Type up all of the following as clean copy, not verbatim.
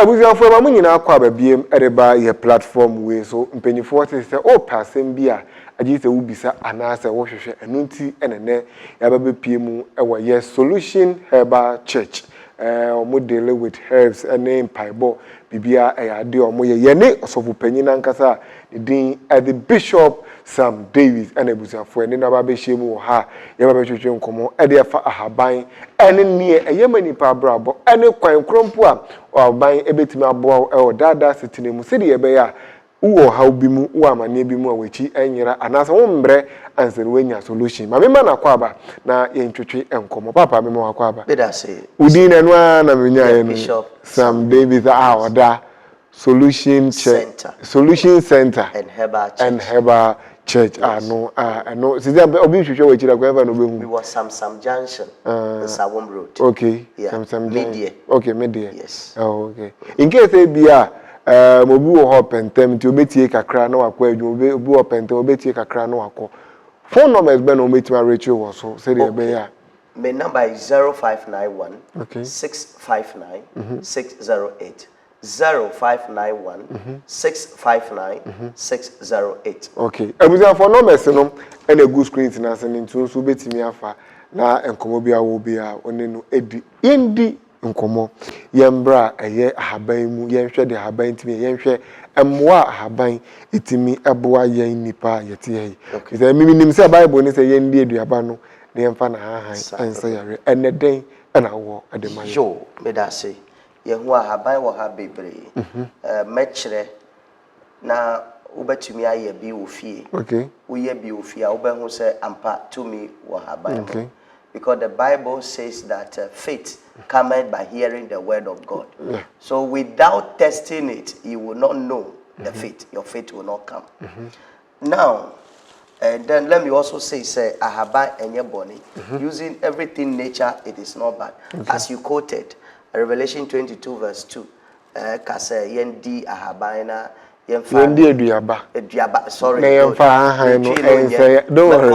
Abuja for ma munyina akwa babiem ereba ye platform we so mpenifo te say o pasem bia agi se wubisa anase wo hwehwe enunti enene ya babepie mu ewo ye Solution Herbal Church omo deal with herbs ene mpaibo bibia ade omo ye ne osofu panyina nkasa din the Bishop Sam Davis ene busafo ene na babehye mu ha ye babehwehwe nkomo ede afa ahaban ene nie eyemani pa brabo ene kwan krompo a oban ebetimi abo e dada sitine mu sede ye be ya uwo ha bi mu wo amane bi mu a wachi enyira anasa wo mbre answer wenya solution ma mema na kwaba na ye ntwetwe enkomo papa mema wa kwaba bedase udin enu na menya ye no Bishop Sam Davis oda Solution Center. Solution Center and Herbal Church. Yes. No. Since obi hwehwe we chira kwa no behu. We was Sam Junction, the Serwaa Road. Okay. Yeah. Some Media. Okay, media. Yes. Oh, okay. In case e bia mobi wo ho pentem ti obetie kakra na wakọ adwuma obi wo pentem obetie kakra na wakọ. Phone numbers be no metima Rachel wo so say dey be ya. My number is 0591 Okay. 659 608. 0591 659 608. Okay. Abuja for numbers no and a good screen na se ntu so betimi afa na enkomo bia wo bia one no edi indi nkomo yembra eye ahaban mu yenhwe de ahaban timi yenhwe emwa ahaban etimi eboa yen nipa yete yi ze miminim se bible ni se yendi eduaba no ne yemfa na hahan ense yare eneden na wo adema yo me da say ye hu ahaban wo ha bebre mechre na ubetumi aye bi wo fie okay wo ye bi wo fie obehu se ampa to me wo ahaban okay because the Bible says that faith cometh by hearing the word of God. Yeah. So without testing it, you will not know the faith. Your faith will not come. Now, then let me also say, ahaba enye boni. Using everything nature, it is not bad. Okay. As you quoted, Revelation 22 verse 2, kase yendi ahabaina yendi eduaba sorry na yemfa hahan no ense don't worry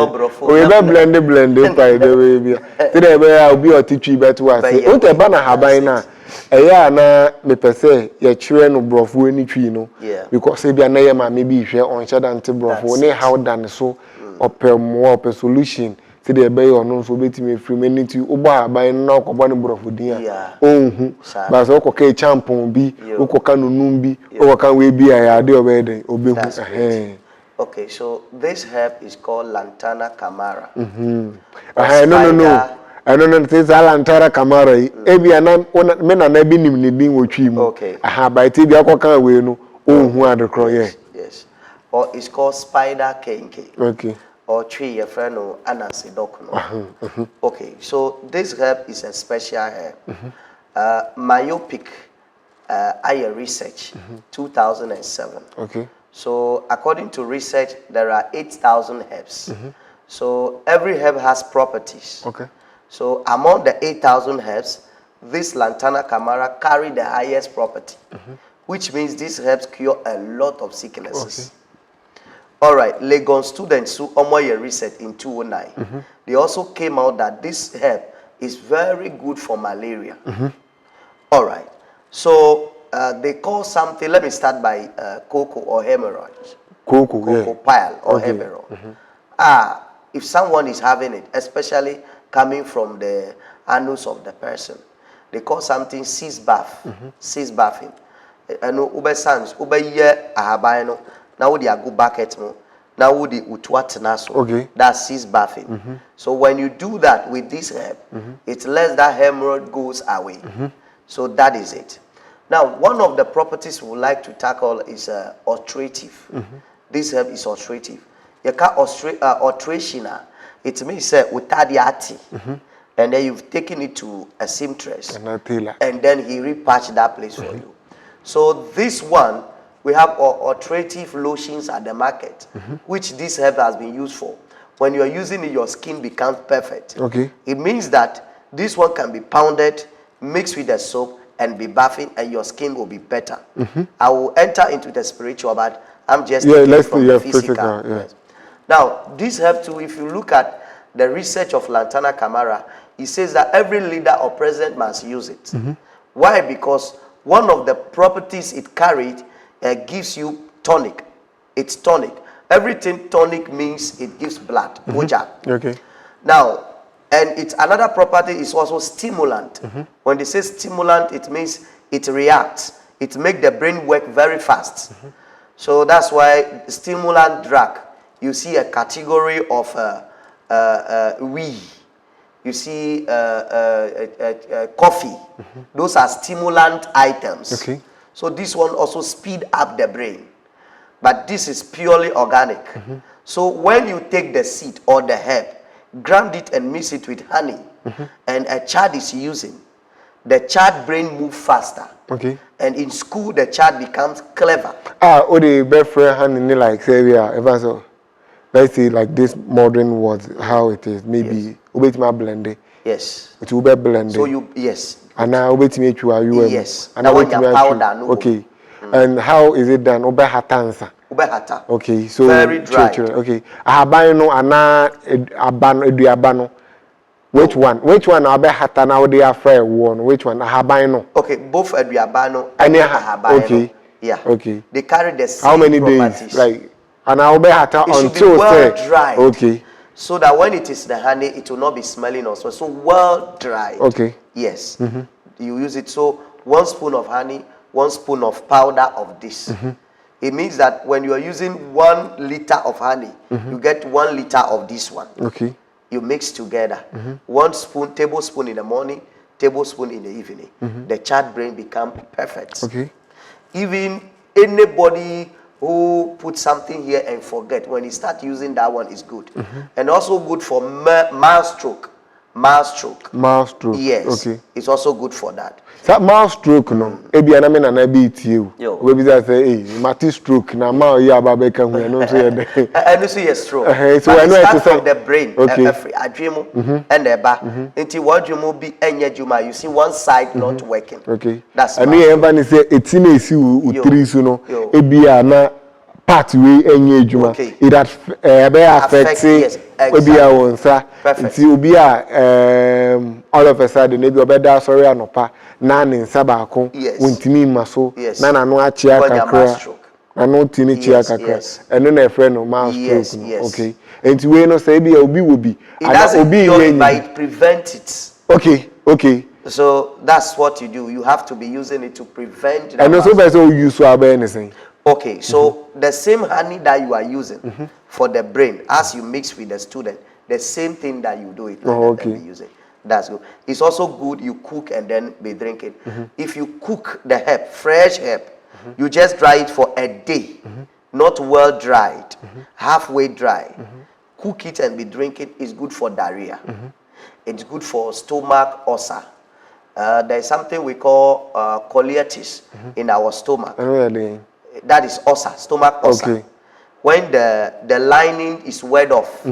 we be blend by the way bia today be ya obi otitwi beto ase o te ba na haban na eya na me pese ye kire no brofo ani twi no because bia na ye ma me bi hwe on sheda nte brofo ne how dan so opem solution today be ono so betime free meniti ubo haban na okobo ne brofo din a onhu ba so okoka champon bi okoka nunum bi okoka we bi ya ade obeden obehu Okay, so this herb is called Lantana Camara. No. I don't know. This Lantana Camara. Ebia na me na na bi nim ni din wotwi mu. Okay. Ba ti bia kokan we no ohun adekro ye. Yes. Or it's called spider kenke. Okay. Or tree your friend no anasidok. Okay, so this herb is a special herb. Myopic eye research 2007. Okay. So according to research, there are 8,000 herbs. So every herb has properties. Okay. So among the 8,000 herbs, this Lantana Camara carry the highest property, which means these herbs cure a lot of sicknesses. Okay. All right, Legon students who Omoye research in 2009, they also came out that this herb is very good for malaria. All right, so they call something, let me start by cocoa or hemorrhoids. Cocoa pile or hemorrhoid. If someone is having it, especially coming from the anus of the person, they call something cyst bath, cyst bathing. And ube sans, ube ye ahabaino, now would go bucket no, now would the utwat naso. Okay. That's cyst bathing. So when you do that with this herb, it lets that hemorrhoid goes away. So that is it. Now, one of the properties we would like to tackle is ulcerative. This herb is ulcerative. You can ulceration. It means utadiati, and then you've taken it to a seamstress, and then he repatched that place for you. So this one, we have ulcerative lotions at the market, which this herb has been used for. When you are using it, your skin becomes perfect. Okay. It means that this one can be pounded, mixed with the soap, and be bathing, and your skin will be better. I will enter into the spiritual, but I'm just taking from the physical. Yes. Now, this herb too, if you look at the research of Lantana Camara, it says that every leader or president must use it. Why? Because one of the properties it carried gives you tonic. It's tonic. Everything tonic means it gives blood. Okay. Now, and it's another property is also stimulant. When they say stimulant, it means it reacts. It makes the brain work very fast. So that's why stimulant drug, you see a category of Eeii. You see coffee. Those are stimulant items. Okay. So this one also speed up the brain. But this is purely organic. So when you take the seed or the herb, grind it and mix it with honey, and a child is using, the child brain move faster. Okay. And in school, the child becomes clever. The best friend honey like Serwaa, ever so. Let's say like this modern words, how it is. Maybe wait my blend. Yes. It will be blended. So you and now wait me to you. Yes. And now wait me powder. Okay. And how is it done? Obe hatansa. Okay. So very dry. Okay. Ahabano ana abano. Which one? Which one? Obe hatana odi afre one. Which one? Ahabano. Okay. Both aduabano and ahabano. Okay. Yeah. Okay. They carry the same how many properties. Days? Like. And I'll be hata until well dried. Okay. So that when it is the honey, it will not be smelling also. So well dried. Okay. Yes. You use it. So 1 spoon of honey, 1 spoon of powder of this. It means that when you are using 1 liter of honey, you get 1 liter of this one. Okay. You mix together. 1 tablespoon in the morning, tablespoon in the evening. The child brain become perfect. Okay. Even anybody who put something here and forget, when you start using that one, is good. And also good for mouse stroke. Mouse stroke. Yes. Okay. It's also good for that. So mouse stroke no. Ebi aname na na be you. We be say mati stroke na ma ya baba kan hu no so ye dey. And so yes stroke. So I know it from the brain. Okay. Every adwemo and eba. Until what you be enye juma, you see one side not working. Okay. That's and you ever say etina esi utiri so no. Ebi ana part we enye juma. It that affect obi a wonsa. Nti obi a all of a sudden maybe obeda sorry anopa na ne nsa ba ko wontimi maso na na no achia kakra na no tini chia kakra eno na efre no mouse stroke no. Okay. Nti we no say bia obi wo bi ana obi it prevent it. Okay. So that's what you do. You have to be using it to prevent and also person use so anything. Okay, so the same honey that you are using for the brain, as you mix with the student, the same thing that you do it, be using. That's good. It's also good you cook and then be drinking. If you cook the herb, fresh herb, you just dry it for a day, not well dried, halfway dry. Cook it and be drinking. It's good for diarrhea. It's good for stomach ulcer. There's something we call colitis in our stomach. That is ulcer, stomach ulcer. Okay. When the lining is wet off,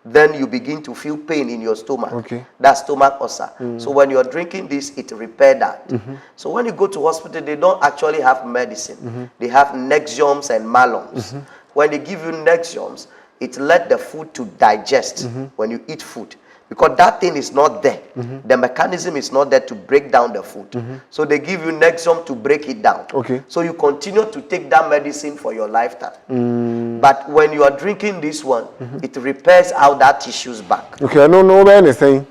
then you begin to feel pain in your stomach. Okay. That's stomach ulcer. So when you're drinking this, it repairs that. So when you go to hospital, they don't actually have medicine. They have Nexiums and Malons. When they give you Nexiums, it let the food to digest when you eat food. Because that thing is not there. The mechanism is not there to break down the food. So they give you Nexium to break it down. Okay. So you continue to take that medicine for your lifetime. But when you are drinking this one, it repairs out that tissues back. Okay, I don't know anything.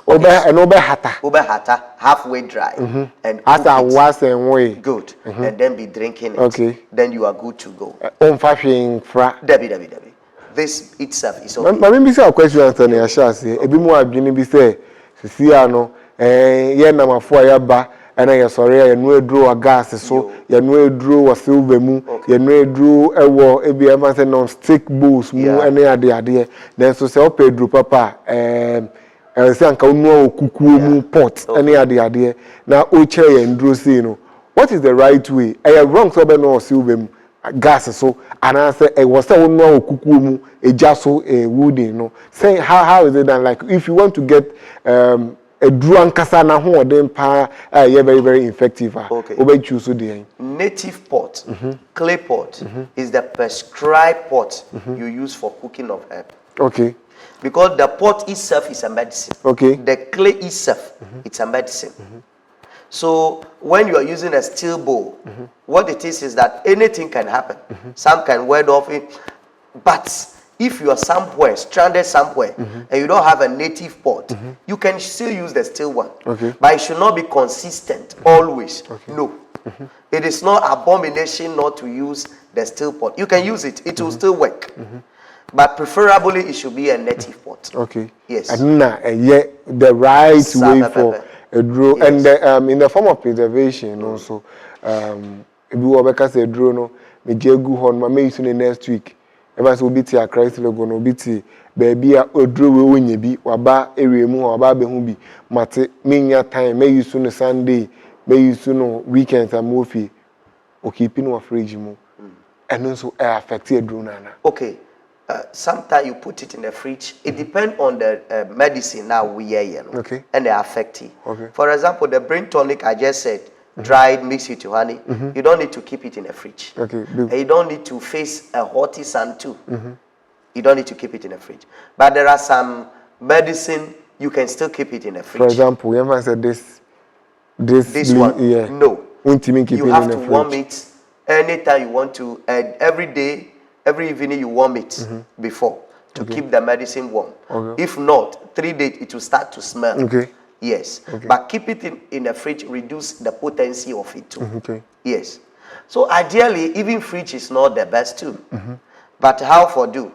Obe hata, halfway dry. And as I was and way. Good. And then be drinking it. Okay. Then you are good to go. Debbie. This itself is okay. But maybe say a question Anthony Ashasi. Ebi mo adwene bi say sisi ano ye na mafo ayaba ana ye sori ye no eduro gas so ye no eduro wa silver mu ye no eduro ewo ebi e say non stick bowls mu ene ade then so say opeduro papa say anka onu okukuo mu pot ene ade na o kire ye nduro say no what is the right way wrong so be no silver mu gas so and I say it was so no okukuo mu eja so wooden no say how is it done like if you want to get a drum kasa na ho odem pa very very effective obe choose the native pot clay pot is the prescribed pot you use for cooking of herb. Okay. Because the pot itself is a medicine. Okay. The clay itself it's a medicine. So when you are using a steel bowl, what it is that anything can happen. Some can wet off it, but if you are somewhere, stranded somewhere, and you don't have a native pot, you can still use the steel one. Okay. But it should not be consistent always. Okay. No. It is not abomination not to use the steel pot. You can use it. It will still work. But preferably, it should be a native pot. Okay. Yes. And the right way for a draw. Yes. And in the form of preservation also, if you have a draw, no, me jegu hon, ma me use next week. Ever so biti a Christ logo no biti baby a odro we onye bi waba area mu waba be hu bi mate menya time me use no Sunday me use no weekends am ofi o keep no fridge mu and so affect odro na. Okay. Sometimes you put it in the fridge. It depends on the medicine now we are, you know, okay, and the affect it. Okay. For example, the brain tonic I just said, dried, mix it to honey. You don't need to keep it in the fridge. Okay. And you don't need to face a hot sun too. You don't need to keep it in the fridge. But there are some medicine you can still keep it in the fridge. For example, you ever said this one? Yeah. No. You have to warm it anytime you want to, and every day. Every evening you warm it before to keep the medicine warm. Okay. If not, 3 days it will start to smell. Okay. Yes. Okay. But keep it in the fridge, reduce the potency of it too. Okay. Yes. So ideally, even fridge is not the best too. But how for do?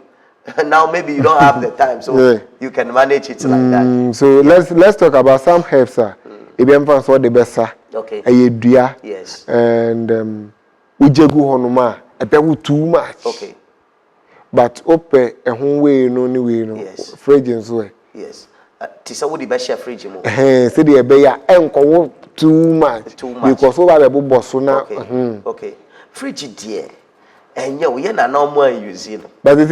Now maybe you don't have the time, so you can manage it like that. So let's talk about some herbs, sir. If what the best, sir. Okay. Yes. And ujegu honoma. Too much. Okay. But open a home way no way no. Yes. Fridge and so. Yes. Tisa would the best fridge mo. Say the beya enko too much. Too much. Because over the boss so now. Okay. Okay. Fridge dear. And we are not normal using. But I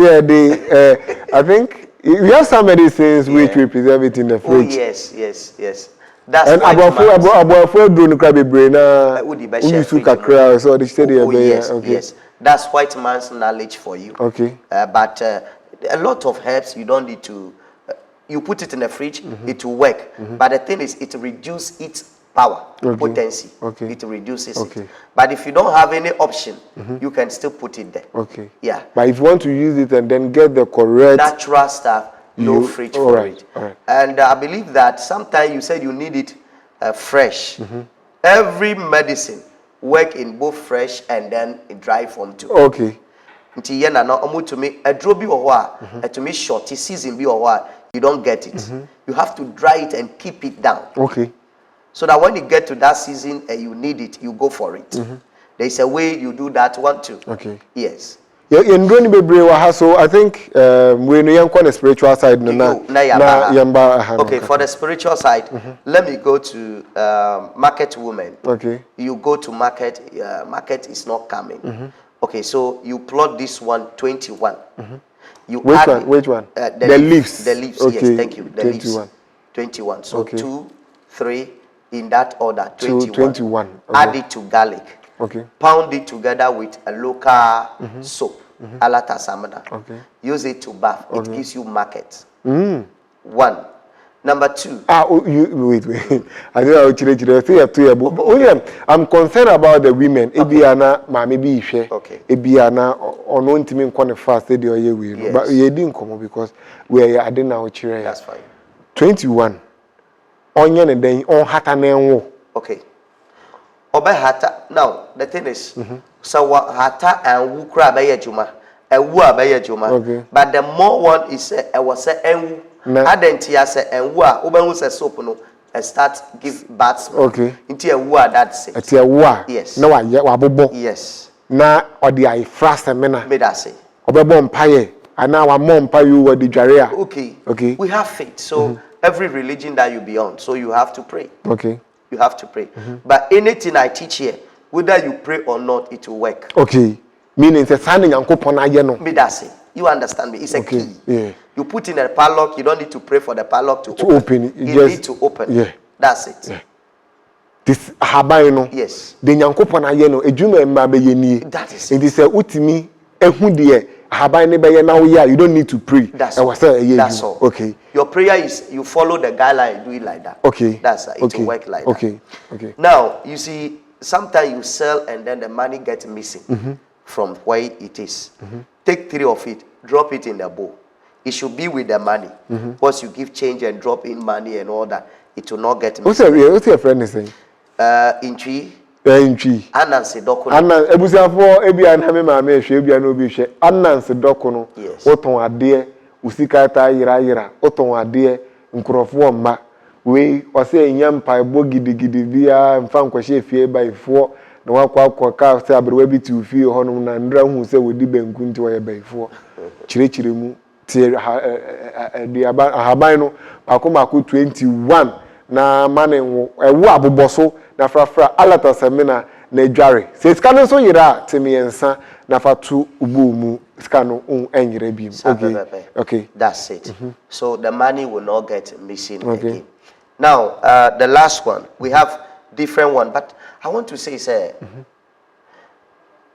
think we have some medicines which we preserve it in the fridge. Oh yes. That's and about drone crab brain na kakra so they say the yes, okay. Yes. That's white man's knowledge for you. Okay. But a lot of herbs you don't need to you put it in the fridge, it will work. But the thing is it reduces its power, potency. Okay. It reduces it. But if you don't have any option, you can still put it there. Okay. Yeah. But if you want to use it and then get the correct natural stuff, no fridge for it. Right. And I believe that sometimes you said you need it fresh. Every medicine work in both fresh and then in dry form too. Okay. Until you know, to me a drobi or to me short season be or you don't get it. You have to dry it and keep it down. Okay. So that when you get to that season and you need it, you go for it. There's a way you do that one too. Okay. Yes. Yeah, in Broni Bebre, so I think when you on the spiritual side, okay, for the spiritual side, let me go to market woman. Okay. You go to market, market is not coming. Okay, so you plot this one 21. You which add one? Which one? The leaves. The leaves. Okay. Yes, thank you. The 21. leaves. 21. So okay. 2, 3 in that order. 21. 21. Okay. Add it to garlic. Okay. Pound it together with a local soap, alata samana. Okay. Use it to bath. It gives you market. 1. Number 2. Wait. I think I'm concerned about the women. Ebiana, mami bi ishe. Okay. Ebiana, ono ntimi nkwane fast dey oye we. But ye di nkomo because we are adena o chire. That's fine. 21. Onye ne den on hata na enwo. Okay. Obe hata. Now, the thing is, so hata and wukra abaye juma, ewu abaye juma. Okay. But the more one is I was say enwu. Adentia say enwu a obenwu say soap no start give bad smell. Okay. Inti ewu a that say. Ati ewu a. Yes. Na wa bobo. Yes. Na odi ai fast mena. Me that say. Obebo mpaye. Ana wa mo mpaye wo di dware a. Okay. Okay. We have faith. So every religion that you be on, so you have to pray. Okay. You have to pray. But anything I teach here, whether you pray or not, it will work. Okay. Meaning it's a signing and coupon no. Me that say. You understand me? It's a key. Yeah. You put in a padlock, you don't need to pray for the padlock to open. You need to open. Yeah. That's it. Yeah. This habai no. Yes. The nyankopon aye no ejuma mma be ye nie. That is it. It is a utimi ehu de haban ne be now you don't need to pray. That's all. That's all. Okay. Your prayer is you follow the guideline, do it like that. Okay. That's it. Will work like that. Okay. Now, you see, sometimes you sell and then the money gets missing from where it is. Take 3 of it, drop it in the bowl. It should be with the money. Once you give change and drop in money and all that, it will not get missing. What's your friend saying? In tree. Anansi dokono. Anna ebusiafo ebia na me ma me hwe ebia na obi hwe. Anansi dokono. Woton ade usika ta yira. Woton ade nkrofo mma. We ose enyam paibo gidigidi bia mfa nkwahye efie baifo na wakwa ka se abrewa bi ti ufie honom na ndra hu se wodi banku nti wo ye baifo. Chire mu tie ahaban no akoma 21 na mane ewu aboboso na frafra alata semina na edware se ska no so yira temiensa na fatu ubumu ska no enyire bim. Okay, that's it. So the money will not get missing again. Now the last one, we have different one, but I want to say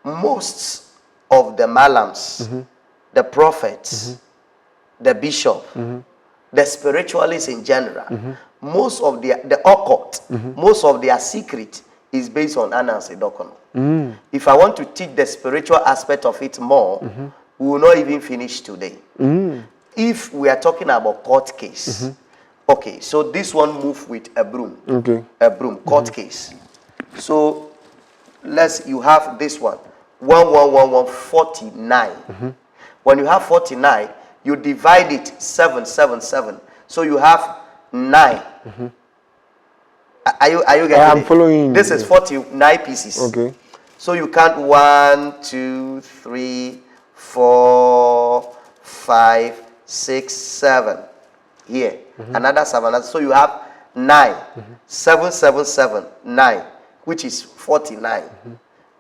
most of the malams, the prophets, the bishop, the spiritualists in general, most of the occult, most of their secret is based on Anansi Dokono. If I want to teach the spiritual aspect of it more, we will not even finish today. If we are talking about court case, okay, so this one move with a broom. A broom, court case. So you have this one, 49. When you have 49, you divide it 7, 7, 7. So you have 9. Are you getting it? I'm following. This is 49 pieces. Okay. So you count 1, 2, 3, 4, 5, 6, 7. Here. Another 7. So you have 9. 7, 7, 7, 9, which is 49.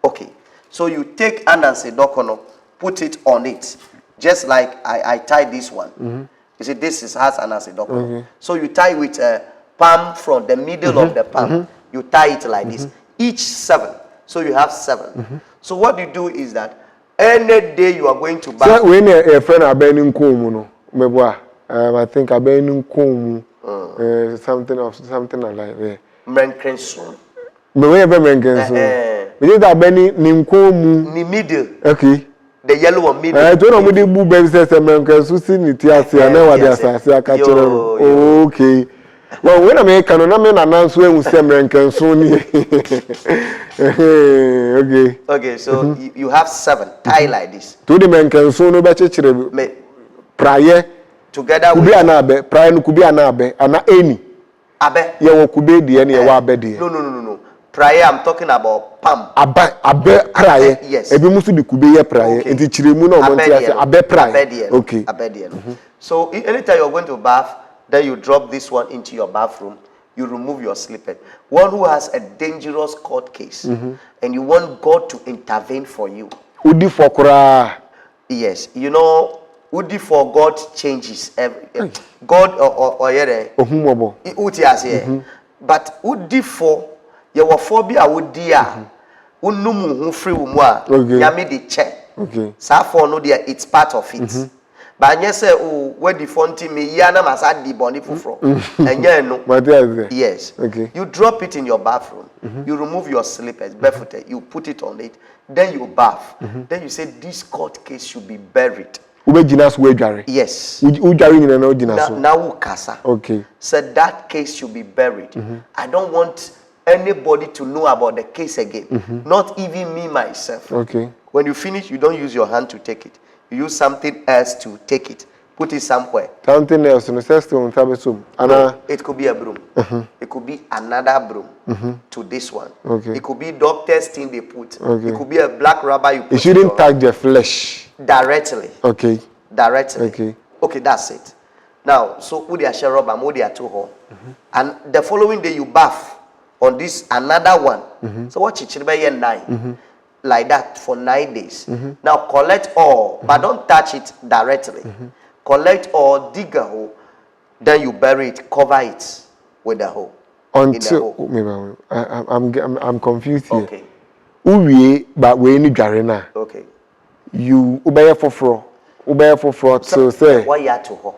Okay. So you take Anansi Dokono, put it on it. Just like I tied this one. You see, this has Anansi Dokono. So you tie with a palm from the middle of the palm. You tie it like this. Each 7. So you have 7. So what you do is that any day you are going to buy. So when a friend are burning komu no, I think are burning komu, something like that. Mrenkensu. Me we be mrenkensu. We did that burning nimkomu. Ni middle. Okay. The yellow one middle. I don't know what the boo baby says, mrenkensu si ni tiasi ana wa dia sase aka kire. Okay. Well, when I make an announce when we say mrenkensu ni. Okay, so you have 7 tie like this. To the mrenkensu no be chire. Prayer together with kubi anabe prayer no kubi anabe ana eni abe ye wo kube de ne ye wa abe de no prayer I'm talking about palm abe prayer yes ebi musu di kube ye prayer enti chiremu na omo ntia se abe prayer okay abe de so anytime you're going to bath, then you drop this one into your bathroom, you remove your slippers. One who has a dangerous court case and you want God to intervene for you, udi fokura yes, you know Udi for God changes every God or yere ohumobo uti ase but udi for your phobia udi a unumu hu free wo mu a yami de che okay sa for no there it's part of it but anye say o we di fonti me ya na masa di boni fufro enye no yes okay you drop it in your bathroom you remove your slippers barefooted, you put it on it, then you bath, then you say this court case should be buried. Yes. Now kasa. Okay. Said that case should be buried. I don't want anybody to know about the case again. Not even me myself. Okay. When you finish, you don't use your hand to take it. You use something else to take it. Put it somewhere. Something else. No, it could be a broom. It could be another broom to this one. Okay. It could be doctor's thing they put. Okay. It could be a black rubber you put. It shouldn't touch the flesh. Directly. Okay. Directly. Okay. Okay, that's it. Now, so who they are share rubber, who they are 2 hole. And the following day you bath on this another one. So what you 9. Like that for 9 days. Now collect all, but don't touch it directly. Collect all, dig a hole, then you bury it, cover it with the hole. Until I'm confused here. Okay. Uwe, but we need garena. Okay. You obey for Ube for fraud, so say. Why you to her?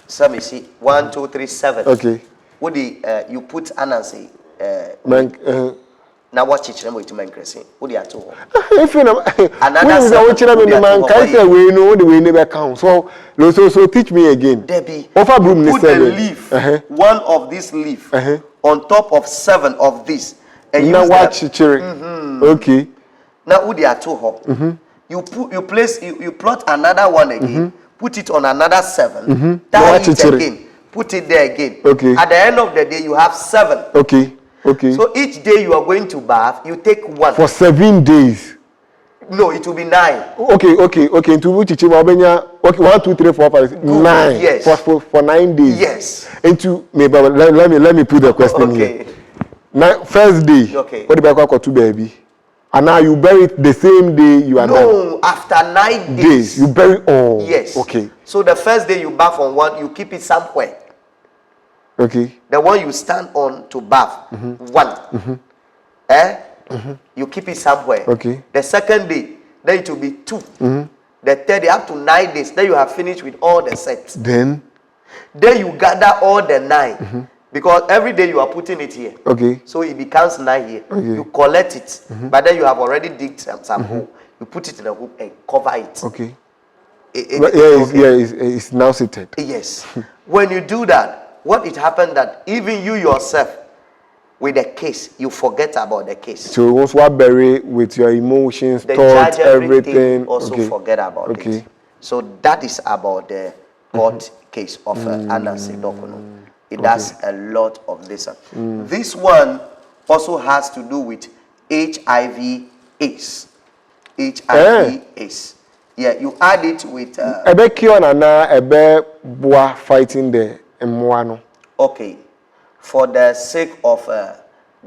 So me see 1, 2, 3, 7. Okay. What the you put Anansi now watch it them to crazy. What do you to her? If you know, Another watching them in the man, can say we know the way never count. So teach me again. Debbie, Offer broom put a leaf, one of this leaf on top of 7 of this, and now use watch it. Okay. Now what do you to her? You plot another one again, put it on another 7, tie it again, put it there again. Okay. At the end of the day, you have 7. Okay. Okay. So each day you are going to bath, you take 1. For 7 days. No, it will be 9. Okay. Into which okay, 1, 2, 3, 4, 5, 6, 9. Yes. For 9 days. Yes. Into maybe let me put the question here. First day. Okay. What about 2 baby? And now you bury it the same day you are done. No, after 9 days. You bury all. Yes. Okay. So the first day you bath on 1, you keep it somewhere. Okay. The one you stand on to bath, 1. You keep it somewhere. Okay. The second day, then it will be 2. The third day, up to 9 days, then you have finished with all the sets. Then you gather all the 9. Because every day you are putting it here. Okay. So it becomes 9 here. Okay. You collect it, but then you have already digged some hole. You put it in a hoop and cover it. Okay. Okay. It's now seated. Yes. When you do that, what it happened that even you yourself, with the case, you forget about the case. So once you bury with your emotions, the thoughts, judge, everything. Also forget about it. So that is about the court case of Anansi Dokuno. It does a lot of this. This one also has to do with HIV/AIDS. HIV/AIDS. Yeah, you add it with. Ebe kiona na ebe boa fighting the emwano. Okay, for the sake of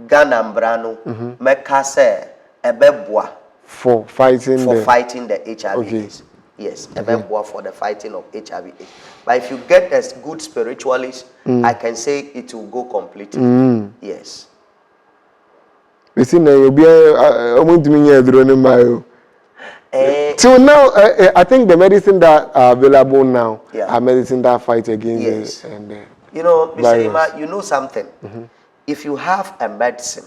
Ghana Mbrano, mekase ebe boa for fighting the HIV/AIDS. Yes, ebe boa for the fighting of HIV/AIDS. But if you get a good spiritualist, I can say it will go completely. Yes. Till now, I think the medicine that are available now are medicine that fight against you know, Mr. Ima, you know something. If you have a medicine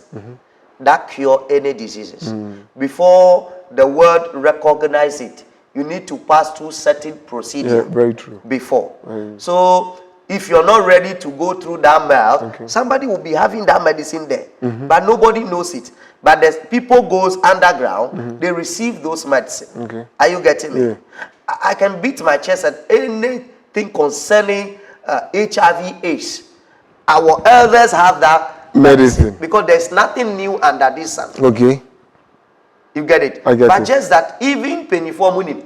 that cure any diseases, before the world recognize it, you need to pass through certain procedure. Very true. Before. So if you're not ready to go through that mouth, somebody will be having that medicine there, but nobody knows it. But the people goes underground, they receive those medicine. Are you getting me? I can beat my chest at anything concerning HIV/AIDS. Our elders have that medicine because there's nothing new under this sun. Okay. You get it? I get but it. Just that even penny for money.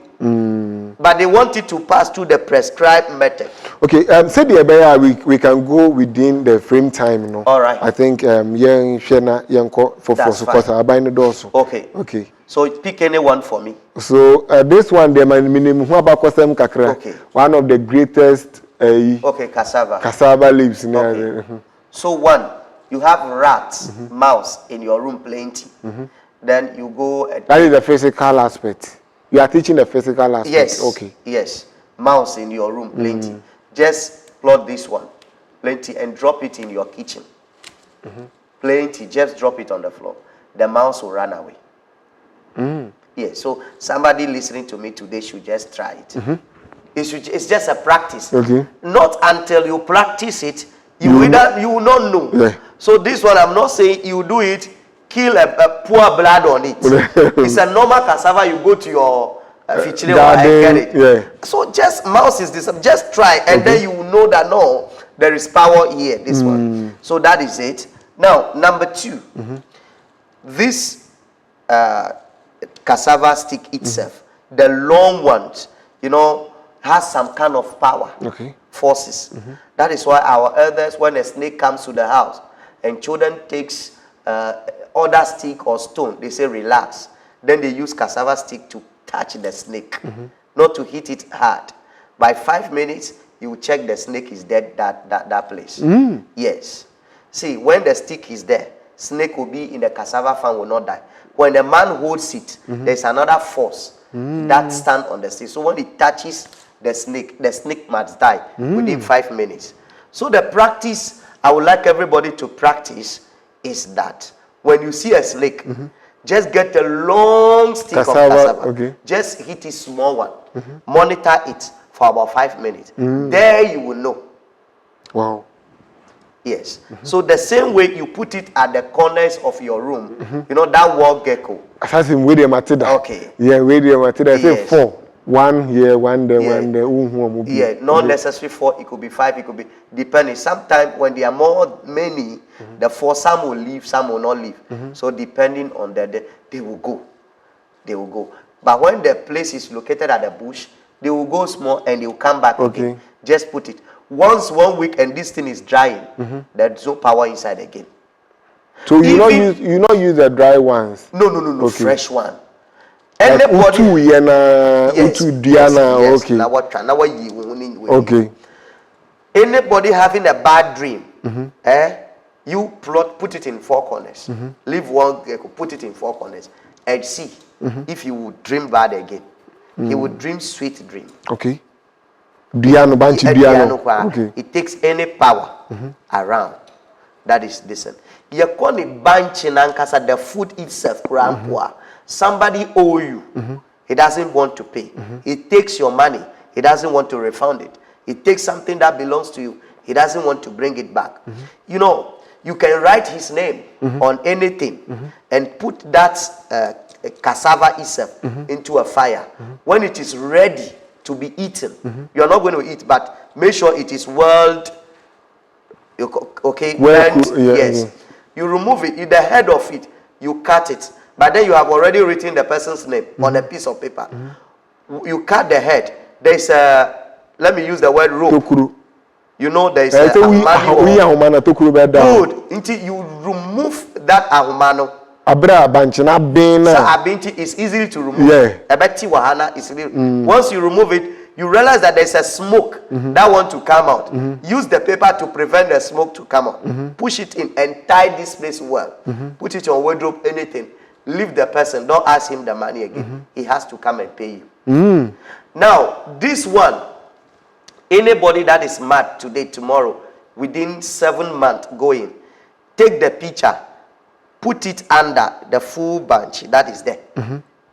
But they want it to pass through the prescribed method. Okay, say the we can go within the frame time, you know. All right. I think young Shena young for support I buy the doors. Okay. Okay. So pick anyone for me. So this one the minimum kakra. Okay. One of the greatest okay, cassava. Cassava leaves. Okay. So one, you have rats, mouse in your room plenty. Then you go. That is the physical aspect. You are teaching the physical aspect. Yes. Okay. Yes. Mouse in your room, plenty. Just plot this one, plenty, and drop it in your kitchen. Plenty. Just drop it on the floor. The mouse will run away. Yes. So somebody listening to me today should just try it. It's just a practice. Okay. Not until you practice it, you will not know. Yeah. So this one, I'm not saying you do it. Kill a poor blood on it. It's a normal cassava. You go to your fichile and get it. Yeah. So just mouse is this. Just try, and then you will know that no, there is power here. This one. So that is it. Now number 2, this cassava stick itself, the long ones, you know, has some kind of power, forces. That is why our elders, when a snake comes to the house, and children takes other stick or stone, they say relax. Then they use cassava stick to touch the snake, not to hit it hard. By 5 minutes, you check the snake is dead that place. Yes. See, when the stick is there, snake will be in the cassava farm, will not die. When the man holds it, there's another force that stand on the stick. So when it touches the snake must die within 5 minutes. So the practice I would like everybody to practice is that when you see a snake, just get a long stick of cassava. Okay. Just hit a small one. Monitor it for about 5 minutes. There you will know. Wow. Yes. So the same way you put it at the corners of your room, you know that wall gecko. Assassin with Matida. Okay. Yeah, with Matida. I say Yes. 4. 1 here, 1 there, Yeah. 1 there. Yeah, not necessarily 4. It could be 5. It could be depending. Sometimes when there are many, the 4 some will leave, some will not leave. So depending on they will go. They will go. But when the place is located at the bush, they will go small and they will come back again. Just put it. Once 1 week and this thing is drying, there's no power inside again. So you not use the dry ones? No. Okay. Fresh one. Anybody? Like Yes. Okay. Okay. Anybody having a bad dream, you put it in 4 corners. Leave one, put it in 4 corners, and see if you would dream bad again. He would dream sweet dream. Okay. Diano, banchi diano. Okay. It takes any power around. That is decent. You call it banchi nankasa, the food itself, somebody owe you. He doesn't want to pay. He takes your money. He doesn't want to refund it. He takes something that belongs to you. He doesn't want to bring it back. You know, you can write his name on anything and put that cassava itself into a fire. When it is ready to be eaten, you are not going to eat, but make sure it is well, okay, burnt. Yes. You remove it, the head of it, you cut it, but then you have already written the person's name on a piece of paper. You cut the head. There's a, let me use the word rope. Tokuru. You know there's a ahumano. Good. Until you remove that ahumano. Abra banchina bena. So abinti is easy to remove. Yeah. Ebeti wahana is easy. Once you remove it, you realize that there's a smoke that want to come out. Use the paper to prevent the smoke to come out. Push it in and tie this place well. Put it on wardrobe, anything. Leave the person. Don't ask him the money again. He has to come and pay you. Now, this one, anybody that is mad today, tomorrow, within 7 months going, take the picture, put it under the full bunch that is there.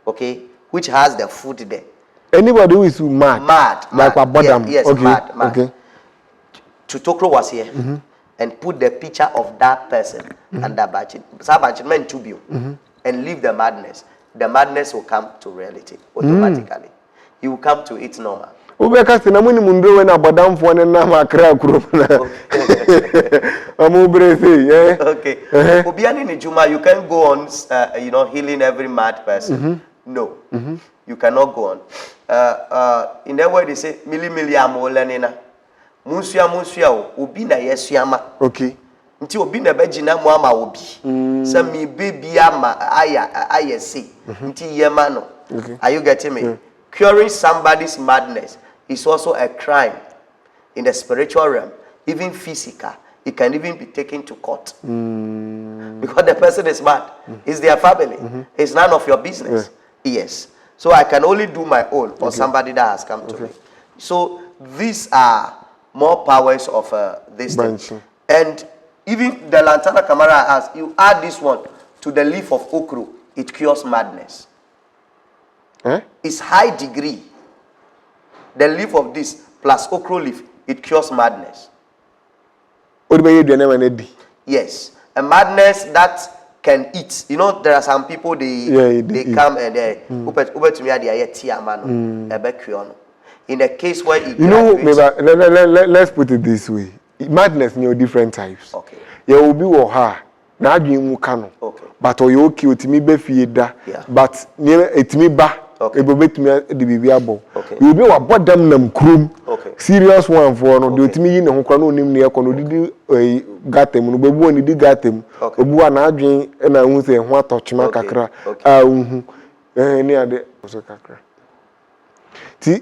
Okay? Which has the food there. Anybody who is mad. Like a bottom. Yes, okay. mad. Okay. Tutokro was here and put the picture of that person under Bachin. Sabachin to you and leave the madness. The madness will come to reality automatically. He will come to it normal. Ubeka sinamuni mundu wena badam fone na makra kurupna. Okay. Obiani ni Juma, you can go on healing every mad person. No. You cannot go on. In that way they say mili amolenina. Munsuya obi na yesuyama. Okay. Nti obi na bejina mu ama obi. Say me baby ama ayese. Nti yema no. Are you getting me? Curing somebody's madness is also a crime in the spiritual realm, even physical. It can even be taken to court. Because the person is mad. It's their family. It's none of your business. Yes. So I can only do my own for somebody that has come to me. So these are more powers of this thing. And even the Lantana Camara has, you add this one to the leaf of okra, it cures madness. It's high degree. The leaf of this plus okra leaf, it cures madness. Yes, a madness that can eat. You know, there are some people they come and they to me in the case where it let's put it this way. Madness different types. Okay. You will be her. Now you can. Okay. But you okay to me be fieda. But it me ba. Okay. You will be a bottom nam krum. Okay. Serious one for no. Do it me in a hono nim near kono did got them. No be one did got them. Okay. Obu na adwen and I won't say what touch my kakra. Any other kakra.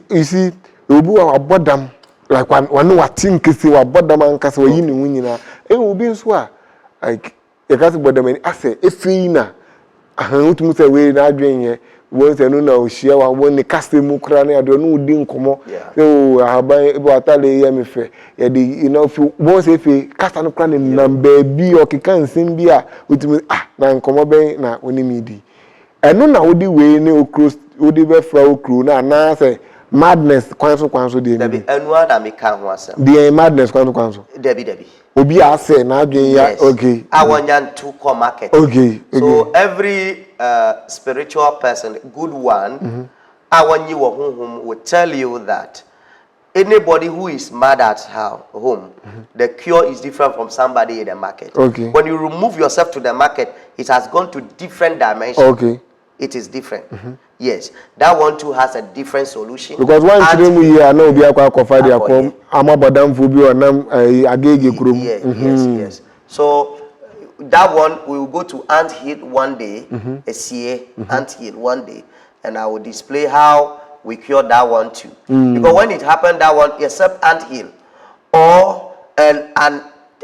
You see, Obu a bottom. Like one what think is your bottom and cast away in winning. It will be so like a cast bottom and I say, if we na, I want to say, we're not doing it. once enu na ohia wa won custom mu kra na ade no udi nkomo so ahaban ebo atale ya me fe ye de you know fi once efe custom no kra ne number bi okeka nsim bi a otimi na nkomo ben na onimidi enu na odi we ne okro odi be fra okro na say madness kwanso de Debi enu na me kan ho asem de madness kwanso Debi obi ase na adwen ya okay awonyan to come market okay so every spiritual person good one awonyi wo honhom will tell you that anybody who is mad at home the cure is different from somebody in the market. Okay. When you remove yourself to the market, it has gone to different dimensions. Okay. It is different. Yes, that one too has a different solution. Because one today we here now be akwa kofa dia kom amabodam fu bi onam agege kurom. Yes. So that one we will go to ant hill one day, a CA ant hill one day, and I will display how we cure that one too. Because when it happened, that one except ant hill or a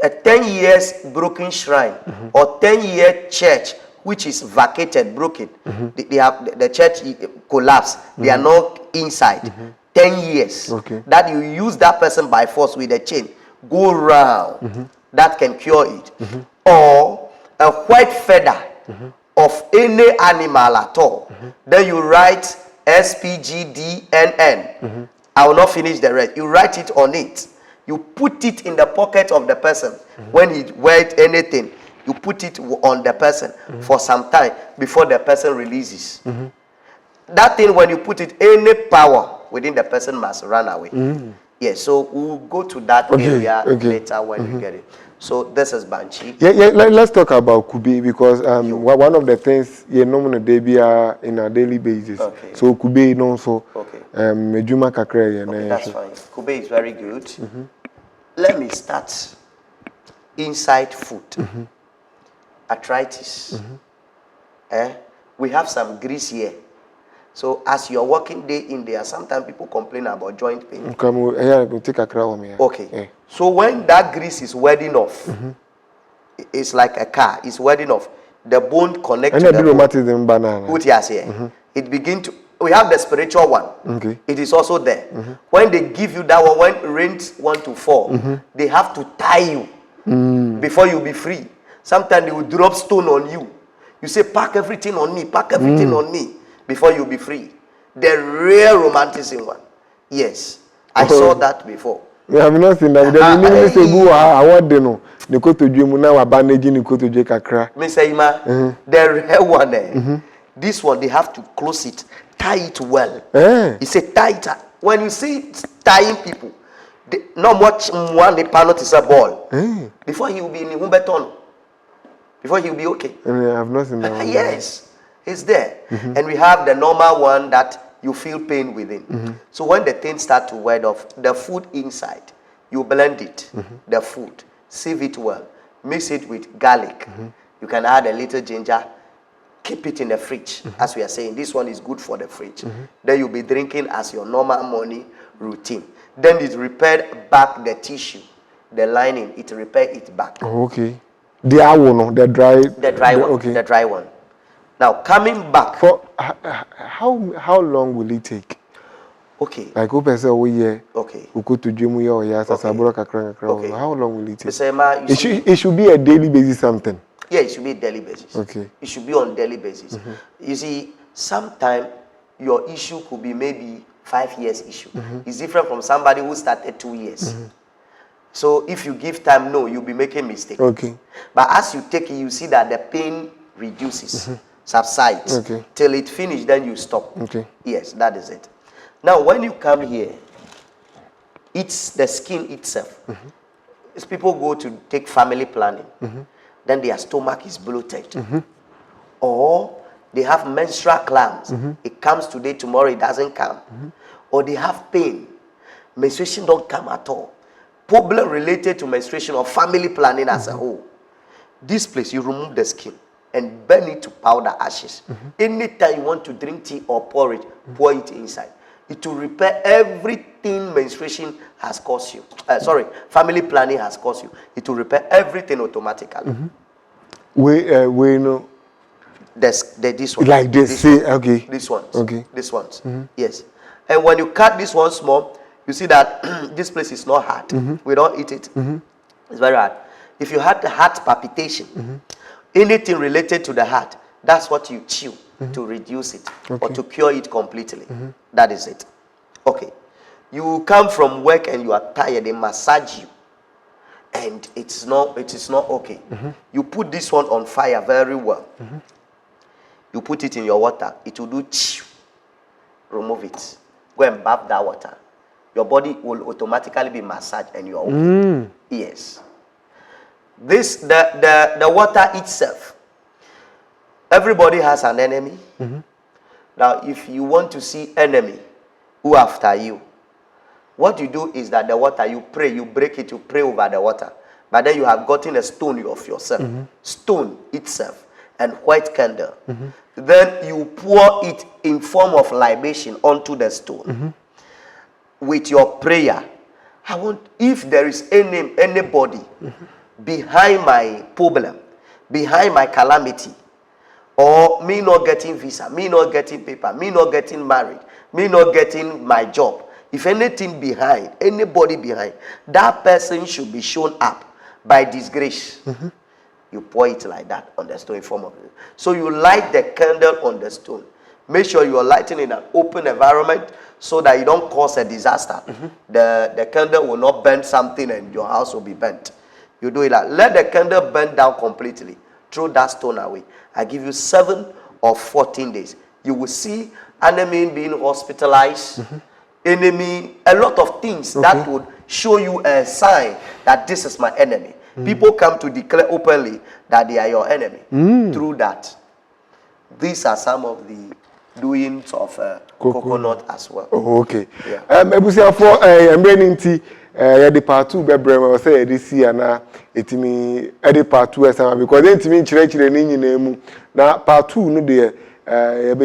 10 years broken shrine or 10-year church which is vacated, broken. They have the church collapsed. They are not inside. 10 years. Okay. That you use that person by force with a chain, go round. That can cure it. Or a white feather of any animal at all. Then you write SPGDNN. I will not finish the rest. You write it on it. You put it in the pocket of the person. When he wears anything, you put it on the person for some time before the person releases. That thing, when you put it, any power within the person must run away. Yes, so we'll go to that area later when we get it. So this is Banchi. Let's talk about Kube because one of the things you know they be in a daily basis. Okay. So Kube also Mejuma kakre. That's fine. Kube is very good. Let me start inside food. Arthritis. We have some grease here. So as you're working day in there, sometimes people complain about joint pain. Come here, take a crown here. Okay. Yeah. So when that grease is wearing off, it's like a car. It's wearing off. The bone connects to the rheumatism banana. Put yours here. It begin to. We have the spiritual one. Okay. It is also there. When they give you that one, when rains want to fall, they have to tie you before you be free. Sometimes they will drop stone on you. You say, pack everything on me, pack everything on me before you be free. The real romanticism one. Yes. I saw that before. Yeah, I've not seen that. I want to know. Nikoto Jumu now abanage Nikoto Jekakra. Mr. Ima, the real one there. This one, they have to close it, tie it well. He said, tie it. When you see tying people, not much one, the panel is a ball. Before he will be in the Humberton. Before he will be okay. I've not seen that one. Yes, it's there. And we have the normal one that you feel pain within. So when the things start to wear off, the food inside, you blend it, the food, sieve it well, mix it with garlic. You can add a little ginger, keep it in the fridge. As we are saying, this one is good for the fridge. Then you'll be drinking as your normal morning routine. Then it repaired back the tissue, the lining, it repair it back. Oh, okay. The one, the dry one. Okay. The dry one. Now coming back. For how long will it take? Okay. Like open say we here. Okay. We go to gym here or saburo kakra. Okay. How long will it take? It should be a daily basis something. Yeah, it should be a daily basis. Okay. It should be on daily basis. You see, sometimes your issue could be maybe 5 years issue. It's different from somebody who started 2 years. So if you give time, no, you'll be making mistake. Okay. But as you take it, you see that the pain reduces, subsides. Okay. Till it finishes, then you stop. Okay. Yes, that is it. Now, when you come here, it's the skin itself. As people go to take family planning, then their stomach is bloated. Or they have menstrual cramps. It comes today, tomorrow it doesn't come. Or they have pain. Menstruation don't come at all. Problem related to menstruation or family planning as a whole. This place, you remove the skin and burn it to powder ashes. Anytime you want to drink tea or porridge, pour it inside. It will repair everything menstruation has caused you. Family planning has caused you. It will repair everything automatically. We know this one. Like this, okay. These ones. Okay. These ones. Yes. And when you cut this one small, you see that this place is not hard. We don't eat it. It's very hard. If you had the heart palpitation, anything related to the heart, that's what you chew to reduce it or to cure it completely. That is it. Okay. You come from work and you are tired, they massage you. And it is not okay. You put this one on fire very well. You put it in your water, it will do chew. Remove it. Go and bath that water. Your body will automatically be massaged and you are okay. Yes. This the water itself. Everybody has an enemy. Now, if you want to see enemy who after you, what you do is that the water, you pray, you break it, you pray over the water. But then you have gotten a stone of yourself, stone itself, and white candle. Then you pour it in form of libation onto the stone. With your prayer, I want, if there is anybody behind my problem, behind my calamity, or me not getting visa, me not getting paper, me not getting married, me not getting my job, if anything behind, anybody behind, that person should be shown up by disgrace. You pour it like that on the stone in form of it. So you light the candle on the stone. Make sure you are lighting in an open environment so that you don't cause a disaster. The candle will not burn something and your house will be burnt. You do it like, let the candle burn down completely. Throw that stone away. I give you 7 or 14 days. You will see enemy being hospitalized. Enemy, a lot of things that would show you a sign that this is my enemy. People come to declare openly that they are your enemy through that. These are some of the doings of coconut as well. Oh, okay. Yeah. Ebusia for embraninti the part 2 bebrem say this year na etimi the part 2 esama because etimi nchire ni nyinemu na part 2 no de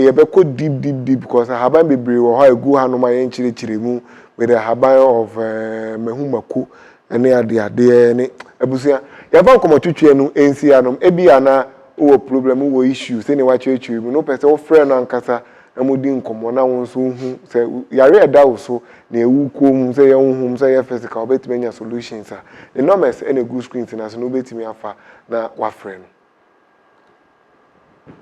yebe ko deep because haban bebre wo ha egu hanoma ye nchire mu with the haban of mehumako ene ade ne ebusia yaba nkomotwetwe no ensi anom ebia na wo problem wo issue se ne wa chechwe mu no pese wo frɛ no ankasa amudi nkomo na won so hu se yare eda wo so na ewu kom se ye hu se ye physical betime nya solutions a the numbers ene good screens na so no betime afa na wa frɛ no